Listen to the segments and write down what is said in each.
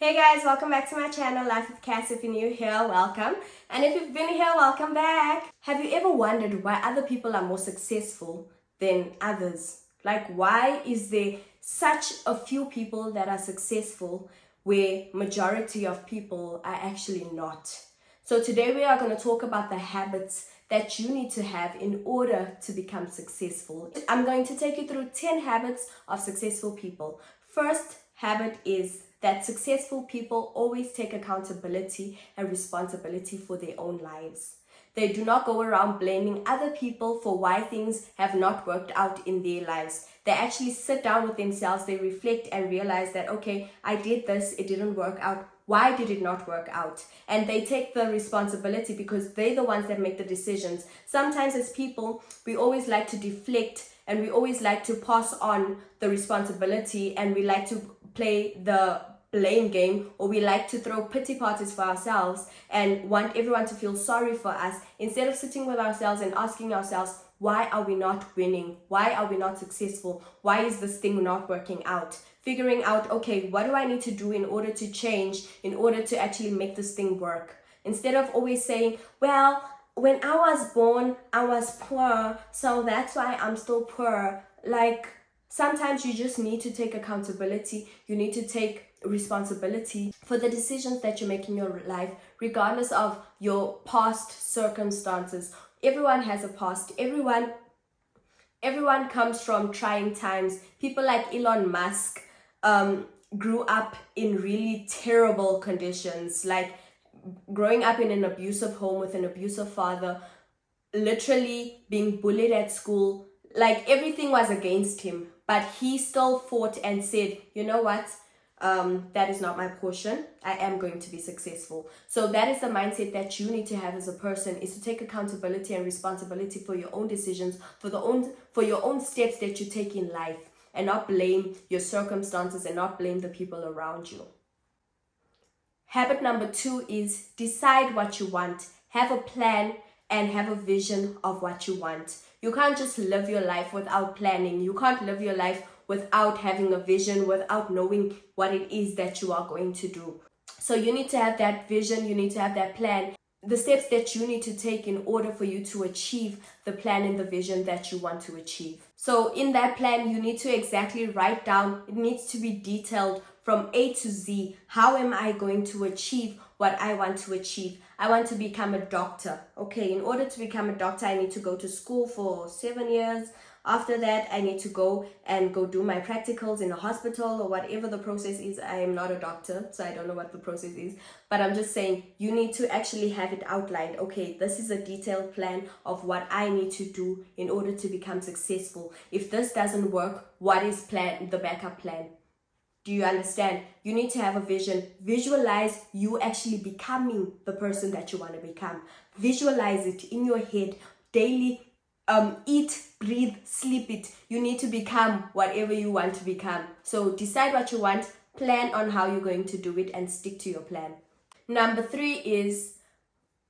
Hey guys, welcome back to my channel, Life with Cass. If you're new here, welcome. And if you've been here, welcome back. Have you ever wondered why other people are more successful than others? Like, why is there such a few people that are successful where majority of people are actually not? So today we are going to talk about the habits that you need to have in order to become successful. I'm going to take you through 10 habits of successful people. First habit is that successful people always take accountability and responsibility for their own lives. They do not go around blaming other people for why things have not worked out in their lives. They actually sit down with themselves, they reflect and realize that, okay, I did this, it didn't work out. Why did it not work out? And they take the responsibility because they're the ones that make the decisions. Sometimes as people, we always like to deflect and we always like to pass on the responsibility and we like to play the blame game, or we like to throw pity parties for ourselves and want everyone to feel sorry for us instead of sitting with ourselves and asking ourselves, why are we not winning? Why are we not successful? Why is this thing not working out? Figuring out, okay, what do I need to do in order to change, in order to actually make this thing work? Instead of always saying, well, when I was born, I was poor, so that's why I'm still poor. Like, sometimes you just need to take accountability. You need to take responsibility for the decisions that you make in your life, regardless of your past circumstances. Everyone has a past. Everyone comes from trying times. People like Elon Musk grew up in really terrible conditions, like growing up in an abusive home with an abusive father, literally being bullied at school. Like, everything was against him, but he still fought and said, you know what? That is not my portion. I am going to be successful. So that is the mindset that you need to have as a person, is to take accountability and responsibility for your own decisions, for your own steps that you take in life, and not blame your circumstances and not blame the people around you. Habit number 2 is decide what you want. Have a plan and have a vision of what you want. You can't just live your life without planning. You can't live your life without having a vision, without knowing what it is that you are going to do. So you need to have that vision, you need to have that plan, the steps that you need to take in order for you to achieve the plan and the vision that you want to achieve. So in that plan, you need to exactly write down, it needs to be detailed from A to Z. How am I going to achieve what I want to achieve? I want to become a doctor. Okay, in order to become a doctor, I need to go to school for 7 years. After that, I need to go do my practicals in a hospital or whatever the process is. I am not a doctor, so I don't know what the process is. But I'm just saying, you need to actually have it outlined. Okay, this is a detailed plan of what I need to do in order to become successful. If this doesn't work, what is the backup plan? Do you understand? You need to have a vision. Visualize you actually becoming the person that you want to become. Visualize it in your head daily. Eat, breathe, sleep it. You need to become whatever you want to become. So decide what you want, plan on how you're going to do it, and stick to your plan. Number 3 is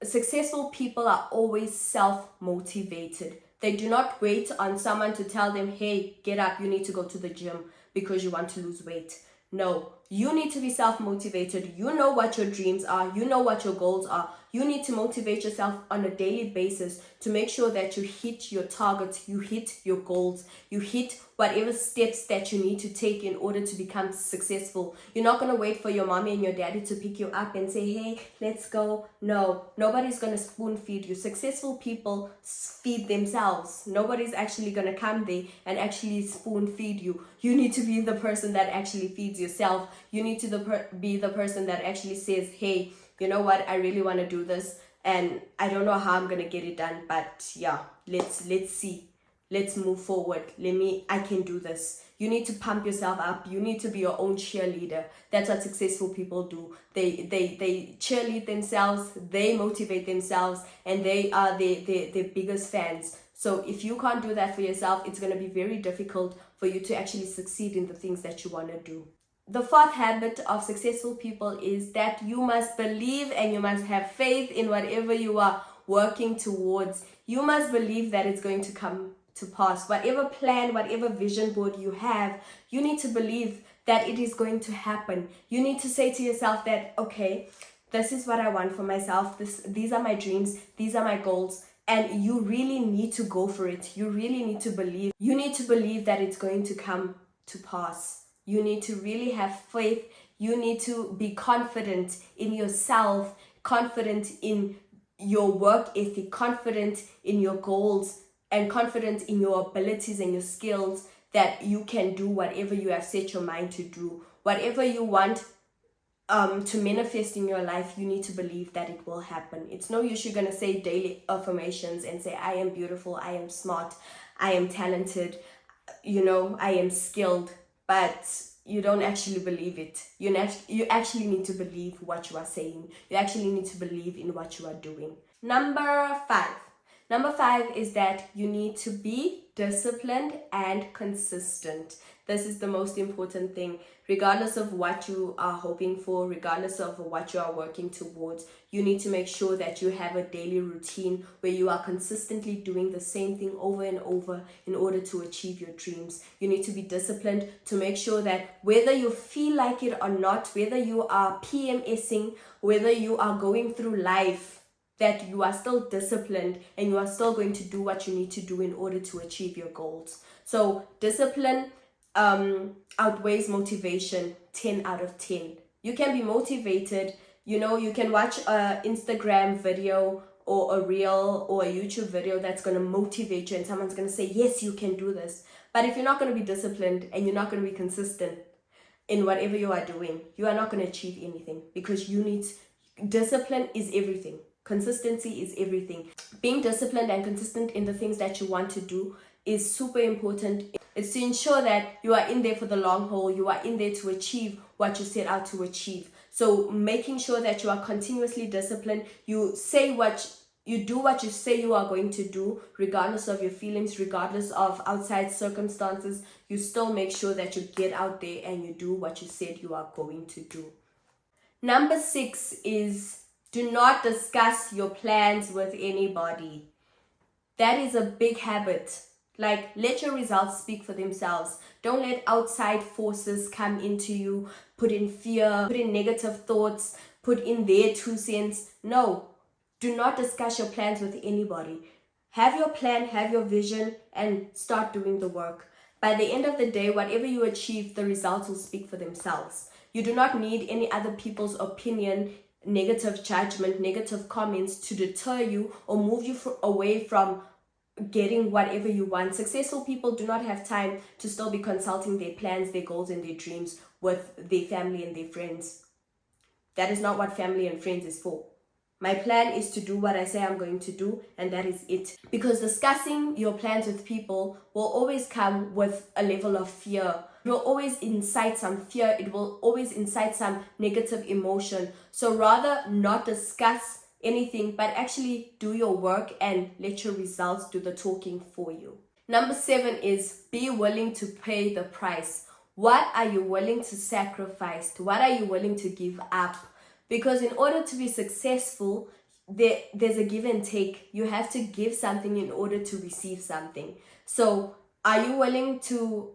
successful people are always self-motivated. They do not wait on someone to tell them, hey, get up, you need to go to the gym because you want to lose weight. No, you need to be self-motivated. You know what your dreams are. You know what your goals are. You need to motivate yourself on a daily basis to make sure that you hit your targets, you hit your goals, you hit whatever steps that you need to take in order to become successful. You're not going to wait for your mommy and your daddy to pick you up and say, hey, let's go. No, nobody's going to spoon feed you. Successful people feed themselves. Nobody's actually going to come there and actually spoon feed you. You need to be the person that actually feeds yourself. You need to be the person that actually says, hey, you know what, I really want to do this and I don't know how I'm going to get it done, but yeah, let's see. Let's move forward. I can do this. You need to pump yourself up. You need to be your own cheerleader. That's what successful people do. They cheerlead themselves, they motivate themselves, and they are their biggest fans. So if you can't do that for yourself, it's going to be very difficult for you to actually succeed in the things that you want to do. The 4th habit of successful people is that you must believe and you must have faith in whatever you are working towards. You must believe that it's going to come to pass. Whatever plan, whatever vision board you have, you need to believe that it is going to happen. You need to say to yourself that, okay, this is what I want for myself. These are my dreams. These are my goals. And you really need to go for it. You really need to believe. You need to believe that it's going to come to pass. You need to really have faith. You need to be confident in yourself, confident in your work ethic, confident in your goals, and confident in your abilities and your skills, that you can do whatever you have set your mind to do. Whatever you want to manifest in your life, you need to believe that it will happen. It's no use you're going to say daily affirmations and say, I am beautiful, I am smart, I am talented, I am skilled, but you don't actually believe it. You actually need to believe what you are saying. You actually need to believe in what you are doing. Number five is that you need to be disciplined and consistent. This is the most important thing. Regardless of what you are hoping for, regardless of what you are working towards, you need to make sure that you have a daily routine where you are consistently doing the same thing over and over in order to achieve your dreams. You need to be disciplined to make sure that whether you feel like it or not, whether you are PMSing, whether you are going through life, that you are still disciplined and you are still going to do what you need to do in order to achieve your goals. So discipline outweighs motivation 10 out of 10. You can be motivated, you can watch an Instagram video or a reel or a YouTube video that's going to motivate you and someone's going to say, yes, you can do this. But if you're not going to be disciplined and you're not going to be consistent in whatever you are doing, you are not going to achieve anything, because discipline is everything. Consistency is everything. Being disciplined and consistent in the things that you want to do is super important. It's to ensure that you are in there for the long haul. You are in there to achieve what you set out to achieve. So making sure that you are continuously disciplined. You do what you say you are going to do, regardless of your feelings, regardless of outside circumstances. You still make sure that you get out there and you do what you said you are going to do. Number 6 is, do not discuss your plans with anybody. That is a big habit. Like, let your results speak for themselves. Don't let outside forces come into you, put in fear, put in negative thoughts, put in their 2 cents. No, do not discuss your plans with anybody. Have your plan, have your vision, and start doing the work. By the end of the day, whatever you achieve, the results will speak for themselves. You do not need any other people's opinion, negative judgment, negative comments to deter you or move you away from getting whatever you want. Successful people do not have time to still be consulting their plans, their goals, and their dreams with their family and their friends. That is not what family and friends is for. My plan is to do what I say I'm going to do, and that is it. Because discussing your plans with people will always come with a level of fear. It will always incite some fear. It will always incite some negative emotion. So rather not discuss anything, but actually do your work and let your results do the talking for you. Number 7 is, be willing to pay the price. What are you willing to sacrifice? What are you willing to give up? Because in order to be successful, there's a give and take. You have to give something in order to receive something. So are you willing to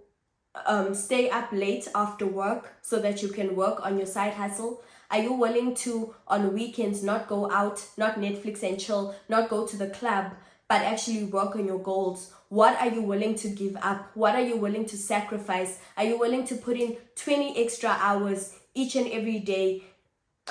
stay up late after work so that you can work on your side hustle? Are you willing to, on weekends, not go out, not Netflix and chill, not go to the club, but actually work on your goals? What are you willing to give up? What are you willing to sacrifice? Are you willing to put in 20 extra hours each and every day?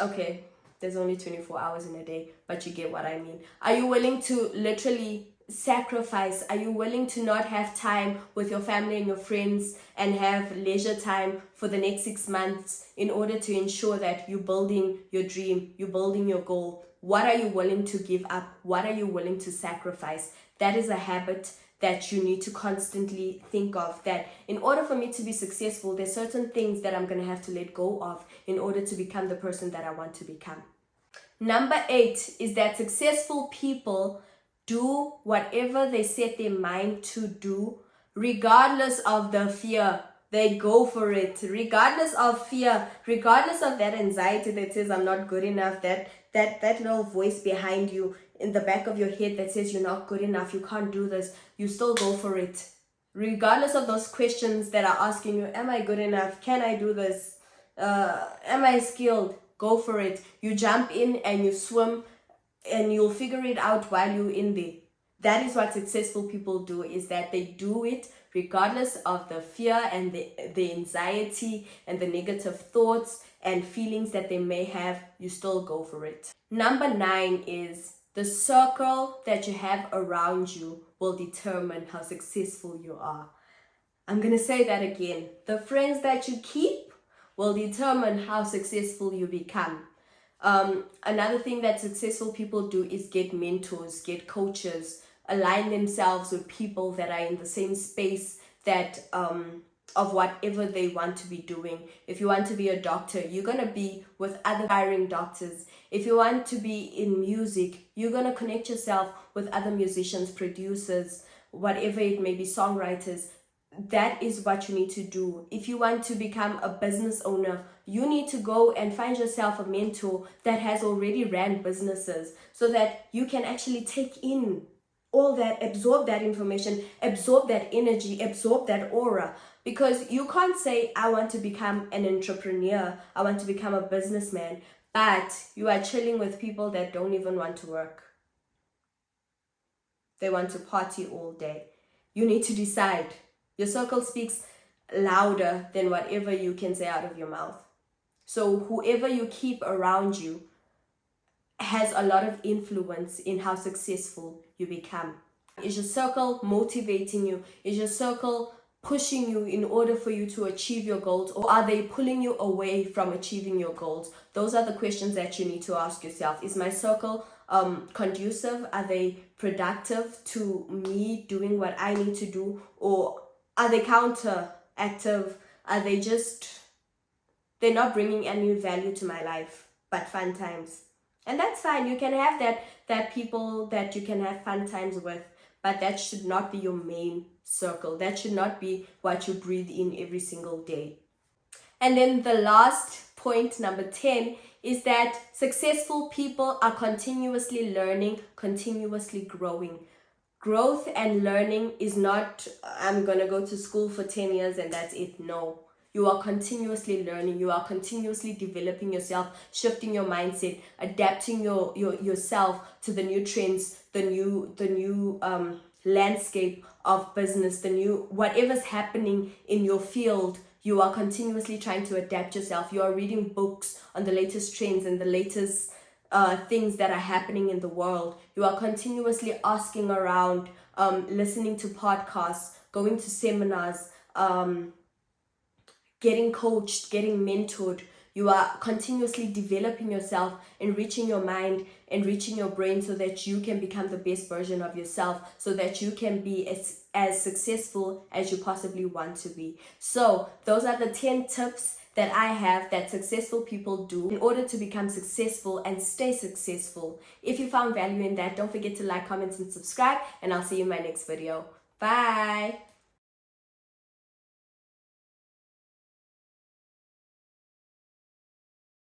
Okay, there's only 24 hours in a day, but you get what I mean. Are you willing to literally sacrifice? Are you willing to not have time with your family and your friends and have leisure time for the next 6 months in order to ensure that you're building your dream, you're building your goal? What are you willing to give up? What are you willing to sacrifice? That is a habit that you need to constantly think of, that in order for me to be successful, there's certain things that I'm going to have to let go of in order to become the person that I want to become. Number 8 is that successful people do whatever they set their mind to do, regardless of the fear. They go for it, regardless of fear, regardless of that anxiety that says I'm not good enough, that little voice behind you in the back of your head that says you're not good enough, you can't do this. You still go for it. regardless of those questions that are asking you, am I good enough? Can I do this? Am I skilled? Go for it. You jump in and you swim, and you'll figure it out while you're in there. That is what successful people do, is that they do it regardless of the fear and the anxiety and the negative thoughts and feelings that they may have. You still go for it. Number 9 is the circle that you have around you will determine how successful you are. I'm going to say that again. The friends that you keep will determine how successful you become. Another thing that successful people do is get mentors, get coaches, align themselves with people that are in the same space that of whatever they want to be doing. If you want to be a doctor, you're going to be with other aspiring doctors. If you want to be in music, you're going to connect yourself with other musicians, producers, whatever it may be, songwriters. That is what you need to do. If you want to become a business owner, you need to go and find yourself a mentor that has already ran businesses, so that you can actually take in all that, absorb that information, absorb that energy, absorb that aura. Because you can't say, I want to become an entrepreneur, I want to become a businessman, but you are chilling with people that don't even want to work. They want to party all day. You need to decide. Your circle speaks louder than whatever you can say out of your mouth. So whoever you keep around you has a lot of influence in how successful you become. Is your circle motivating you? Is your circle pushing you in order for you to achieve your goals, or are they pulling you away from achieving your goals? Those are the questions that you need to ask yourself. Is my circle conducive? Are they productive to me doing what I need to do? Or are they counteractive? Are they they're not bringing any value to my life, but fun times? And that's fine. You can have that people that you can have fun times with, but that should not be your main circle. That should not be what you breathe in every single day. And then the last point, number 10, is that successful people are continuously learning, continuously growing. Growth and learning is not, I'm going to go to school for 10 years and that's it. No. You are continuously learning. You are continuously developing yourself, shifting your mindset, adapting yourself to the new trends, the new landscape of business, the new whatever's happening in your field. You are continuously trying to adapt yourself. You are reading books on the latest trends and the latest things that are happening in the world. You are continuously asking around, listening to podcasts, going to seminars, getting coached, getting mentored. You are continuously developing yourself, enriching your mind, enriching your brain, so that you can become the best version of yourself, so that you can be as successful as you possibly want to be. So those are the 10 tips that I have that successful people do in order to become successful and stay successful. If you found value in that, don't forget to like, comment, and subscribe, and I'll see you in my next video. Bye.